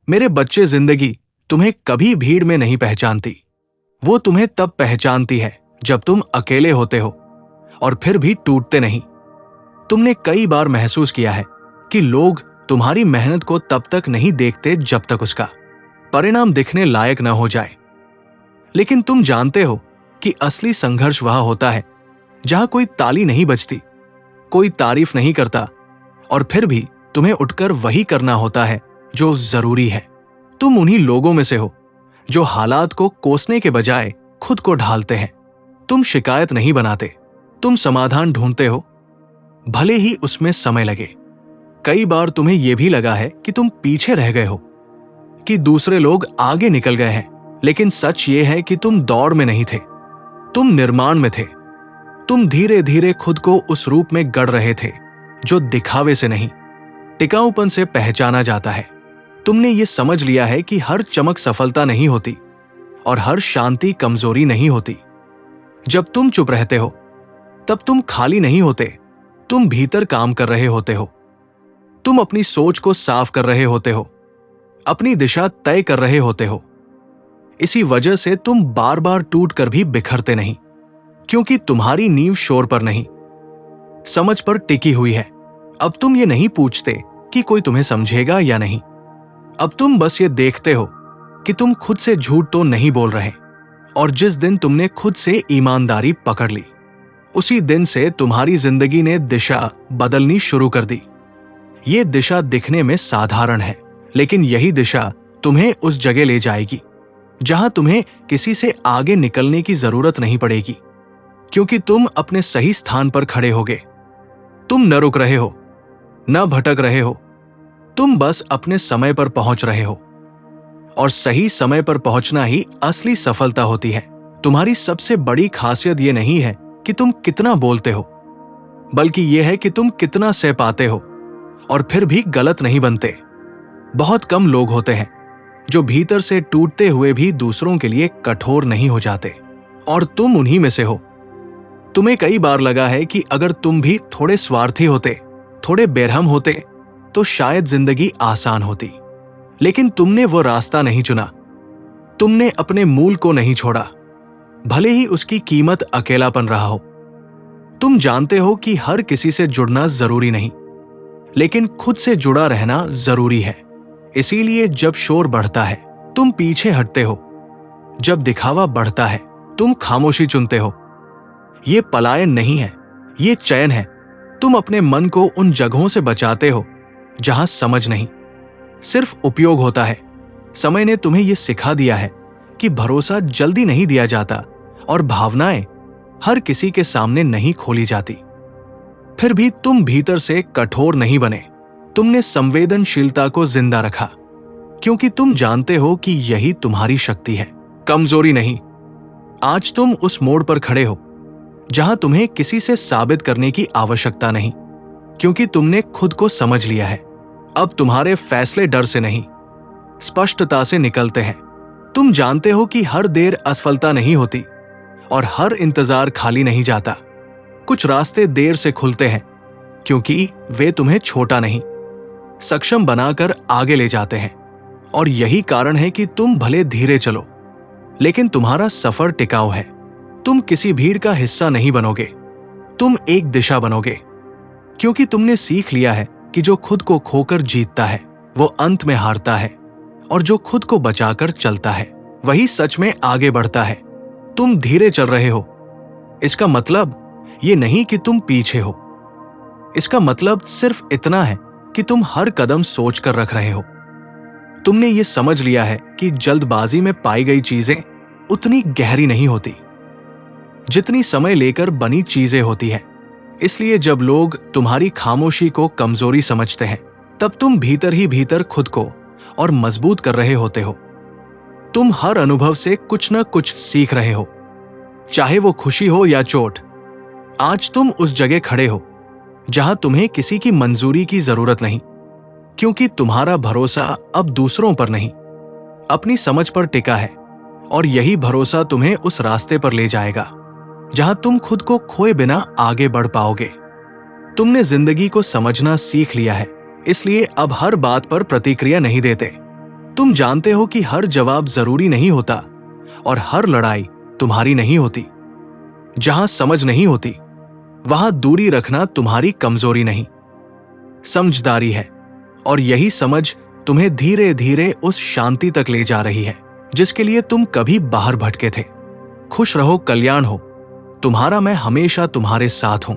मेरे बच्चे, जिंदगी तुम्हें कभी भीड़ में नहीं पहचानती। वो तुम्हें तब पहचानती है जब तुम अकेले होते हो और फिर भी टूटते नहीं। तुमने कई बार महसूस किया है कि लोग तुम्हारी मेहनत को तब तक नहीं देखते जब तक उसका परिणाम दिखने लायक न हो जाए। लेकिन तुम जानते हो कि असली संघर्ष वहां होता है जहां कोई ताली नहीं बजती, कोई तारीफ नहीं करता और फिर भी तुम्हें उठकर वही करना होता है जो जरूरी है। तुम उन्हीं लोगों में से हो जो हालात को कोसने के बजाय खुद को ढालते हैं। तुम शिकायत नहीं बनाते, तुम समाधान ढूंढते हो, भले ही उसमें समय लगे। कई बार तुम्हें यह भी लगा है कि तुम पीछे रह गए हो, कि दूसरे लोग आगे निकल गए हैं, लेकिन सच ये है कि तुम दौड़ में नहीं थे, तुम निर्माण में थे। तुम धीरे धीरे खुद को उस रूप में गढ़ रहे थे जो दिखावे से नहीं, टिकाऊपन से पहचाना जाता है। तुमने ये समझ लिया है कि हर चमक सफलता नहीं होती और हर शांति कमजोरी नहीं होती। जब तुम चुप रहते हो तब तुम खाली नहीं होते, तुम भीतर काम कर रहे होते हो। तुम अपनी सोच को साफ कर रहे होते हो, अपनी दिशा तय कर रहे होते हो। इसी वजह से तुम बार बार टूट कर भी बिखरते नहीं, क्योंकि तुम्हारी नींव शोर पर नहीं, समझ पर टिकी हुई है। अब तुम ये नहीं पूछते कि कोई तुम्हें समझेगा या नहीं। अब तुम बस ये देखते हो कि तुम खुद से झूठ तो नहीं बोल रहे। और जिस दिन तुमने खुद से ईमानदारी पकड़ ली, उसी दिन से तुम्हारी जिंदगी ने दिशा बदलनी शुरू कर दी। ये दिशा दिखने में साधारण है, लेकिन यही दिशा तुम्हें उस जगह ले जाएगी जहां तुम्हें किसी से आगे निकलने की जरूरत नहीं पड़ेगी, क्योंकि तुम अपने सही स्थान पर खड़े होगे। तुम न रुक रहे हो, न भटक रहे हो, तुम बस अपने समय पर पहुंच रहे हो। और सही समय पर पहुंचना ही असली सफलता होती है। तुम्हारी सबसे बड़ी खासियत यह नहीं है कि तुम कितना बोलते हो, बल्कि यह है कि तुम कितना सह पाते हो और फिर भी गलत नहीं बनते। बहुत कम लोग होते हैं जो भीतर से टूटते हुए भी दूसरों के लिए कठोर नहीं हो जाते, और तुम उन्हीं में से हो। तुम्हें कई बार लगा है कि अगर तुम भी थोड़े स्वार्थी होते, थोड़े बेरहम होते, तो शायद जिंदगी आसान होती। लेकिन तुमने वो रास्ता नहीं चुना। तुमने अपने मूल को नहीं छोड़ा, भले ही उसकी कीमत अकेलापन रहा हो। तुम जानते हो कि हर किसी से जुड़ना जरूरी नहीं, लेकिन खुद से जुड़ा रहना जरूरी है। इसीलिए जब शोर बढ़ता है तुम पीछे हटते हो, जब दिखावा बढ़ता है तुम खामोशी चुनते हो। ये पलायन नहीं है, ये चयन है। तुम अपने मन को उन जगहों से बचाते हो जहां समझ नहीं, सिर्फ उपयोग होता है। समय ने तुम्हें यह सिखा दिया है कि भरोसा जल्दी नहीं दिया जाता और भावनाएं हर किसी के सामने नहीं खोली जाती। फिर भी तुम भीतर से कठोर नहीं बने। तुमने संवेदनशीलता को जिंदा रखा, क्योंकि तुम जानते हो कि यही तुम्हारी शक्ति है, कमजोरी नहीं। आज तुम उस मोड़ पर खड़े हो जहां तुम्हें किसी से साबित करने की आवश्यकता नहीं, क्योंकि तुमने खुद को समझ लिया है। अब तुम्हारे फैसले डर से नहीं, स्पष्टता से निकलते हैं। तुम जानते हो कि हर देर असफलता नहीं होती और हर इंतजार खाली नहीं जाता। कुछ रास्ते देर से खुलते हैं क्योंकि वे तुम्हें छोटा नहीं, सक्षम बनाकर आगे ले जाते हैं। और यही कारण है कि तुम भले धीरे चलो, लेकिन तुम्हारा सफर टिकाऊ है। तुम किसी भीड़ का हिस्सा नहीं बनोगे, तुम एक दिशा बनोगे, क्योंकि तुमने सीख लिया है कि जो खुद को खोकर जीतता है वो अंत में हारता है, और जो खुद को बचाकर चलता है वही सच में आगे बढ़ता है। तुम धीरे चल रहे हो, इसका मतलब ये नहीं कि तुम पीछे हो। इसका मतलब सिर्फ इतना है कि तुम हर कदम सोच कर रख रहे हो। तुमने ये समझ लिया है कि जल्दबाजी में पाई गई चीजें उतनी गहरी नहीं होती जितनी समय लेकर बनी चीजें होती हैं। इसलिए जब लोग तुम्हारी खामोशी को कमजोरी समझते हैं, तब तुम भीतर ही भीतर खुद को और मजबूत कर रहे होते हो। तुम हर अनुभव से कुछ न कुछ सीख रहे हो, चाहे वो खुशी हो या चोट। आज तुम उस जगह खड़े हो जहां तुम्हें किसी की मंजूरी की जरूरत नहीं, क्योंकि तुम्हारा भरोसा अब दूसरों पर नहीं, अपनी समझ पर टिका है। और यही भरोसा तुम्हें उस रास्ते पर ले जाएगा जहां तुम खुद को खोए बिना आगे बढ़ पाओगे। तुमने जिंदगी को समझना सीख लिया है, इसलिए अब हर बात पर प्रतिक्रिया नहीं देते। तुम जानते हो कि हर जवाब जरूरी नहीं होता और हर लड़ाई तुम्हारी नहीं होती। जहां समझ नहीं होती वहां दूरी रखना तुम्हारी कमजोरी नहीं, समझदारी है। और यही समझ तुम्हें धीरे धीरे उस शांति तक ले जा रही है जिसके लिए तुम कभी बाहर भटके थे। खुश रहो, कल्याण हो। तुम्हारा मैं हमेशा तुम्हारे साथ हूं।